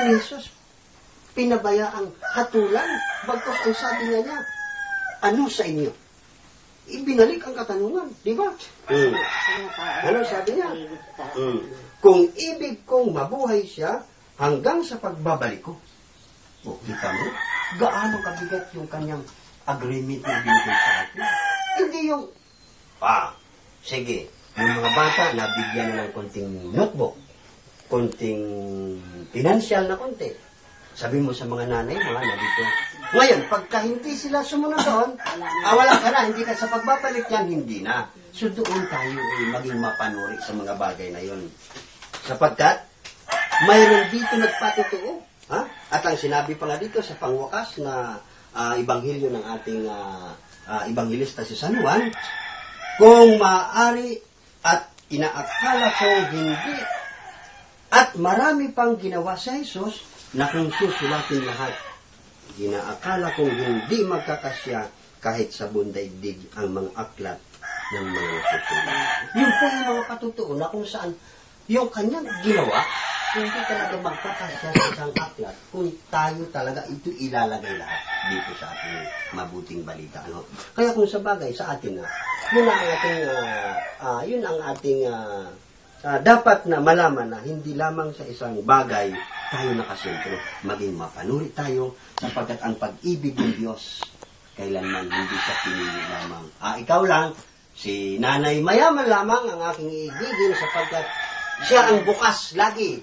ni Jesus pinabayaang hatulan. Bagkus ang sabi niya, ano sa inyo? Ibinalik ang katanungan, di ba? Ano sabi niya? Kung ibig kong mabuhay siya hanggang sa pagbabalik ko. O, kita mo, gaano kabigat yung kanyang agreement na binigay sa atin. Hindi yung, sige, yung mga bata, nabigyan na ng konting notebook, konting financial na konti. Sabi mo sa mga nanay, mga nandito. Ngayon, pagka hindi sila sumunod doon, wala ka na, hindi ka sa pagbabalik yan, hindi na. So doon tayo maging mapanuri sa mga bagay na yun. Sapagkat, mayroon dito nagpatotoo. At ang sinabi pa nga dito sa pangwakas na ibanghilyo ng ating ibanghilista si San Juan, kung maaari at inaakala ko hindi at marami pang ginawa sa Jesus na kung susulatin lahat, inaakala kong hindi magkakasya kahit sa bundaigdig ang mga aklat ng mga nasusulat. Yun po yung mga patutoo na kung saan yung kanyang ginawa, hindi talaga magkakasya sa isang aklat kung tayo talaga ito ilalagay lahat dito sa ating mabuting balita. Ano? Kaya kung sa bagay sa atin na, yun ang ating dapat na malaman na hindi lamang sa isang bagay tayo nakasentro, maging mapanuri tayo sapagkat ang pag-ibig ng Diyos kailanman hindi siya pinili lamang. Ikaw lang, si Nanay Mayaman lamang ang aking iibigin sapagkat siya ang bukas lagi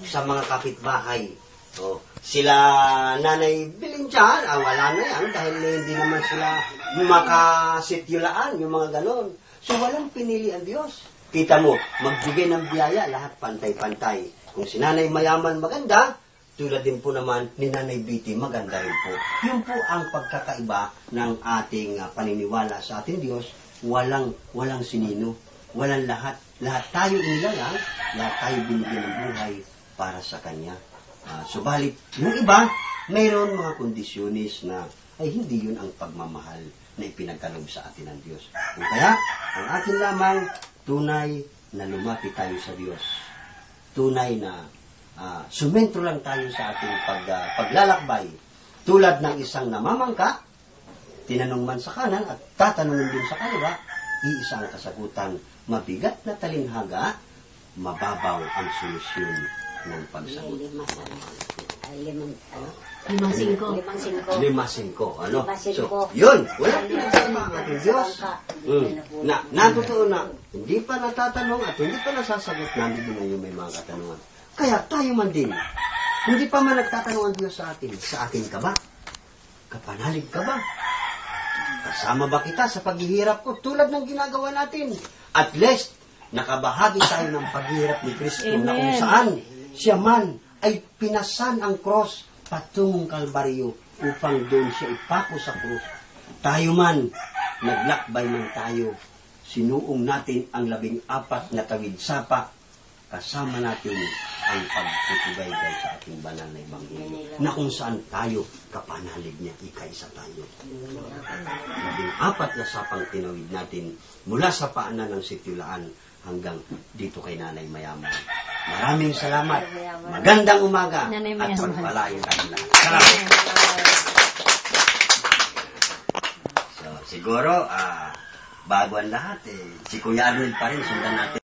sa mga kapitbahay. Sila Nanay Bilintian, wala na yan dahil hindi naman sila makasityulaan, yung mga ganon. So walang pinili ang Diyos. Kita mo, magbigay ng biyaya, lahat pantay-pantay. Kung si Nanay Mayaman maganda, tulad din po naman ni Nanay Biti, maganda rin po. Yun po ang pagkakaiba ng ating paniniwala sa ating Diyos. Walang sinino, walang lahat. Lahat tayo inilalang, lahat tayo binigyan ng buhay para sa Kanya. Subalit, yung iba, mayroon mga kondisyonis na ay hindi yun ang pagmamahal na ipinagkaloob sa atin ng Diyos. Kaya, ang atin lamang, tunay na lumapit tayo sa Diyos. Tunay na sumentro lang tayo sa ating paglalakbay. Tulad ng isang namamangka, tinanong man sa kanan at tatanungin din sa kaliwa, iisa ang kasagutan. Mabigat na talinhaga, mababaw ang solusyon ng pagsagot. 5-5. Ano? So, yun. Wala pinasama ang ating Diyos. Natotoo na, hindi pa natatanong at hindi pa nasasagot namin din ngayon may mga katanungan. Kaya tayo man din, hindi pa man nagtatanong ang Diyos sa atin. Sa akin ka ba? Kapanalig ka ba? Kasama ba kita sa paghihirap ko tulad ng ginagawa natin? At least, nakabahagi tayo ng paghihirap ni Kristo na kung saan siya man ay pinasan ang cross patungong Kalbaryo upang doon siya ipako sa cross. Tayo man, naglakbay man tayo, sinuong natin ang 14 na tawid sapa, kasama natin ang pagtutugaygay sa ating banal na Ebanghelyo, na kung saan tayo, kapanalig niya, ikaisa tayo. 14 na sapang tinawid natin mula sa paanan ng Sityulaan hanggang dito kay Nanay Mayaman. Maraming salamat. Magandang umaga at pagpalain tayo lahat. Salamat. So, siguro, bago ang lahat, si Kuya Arnold pa rin, sundan natin.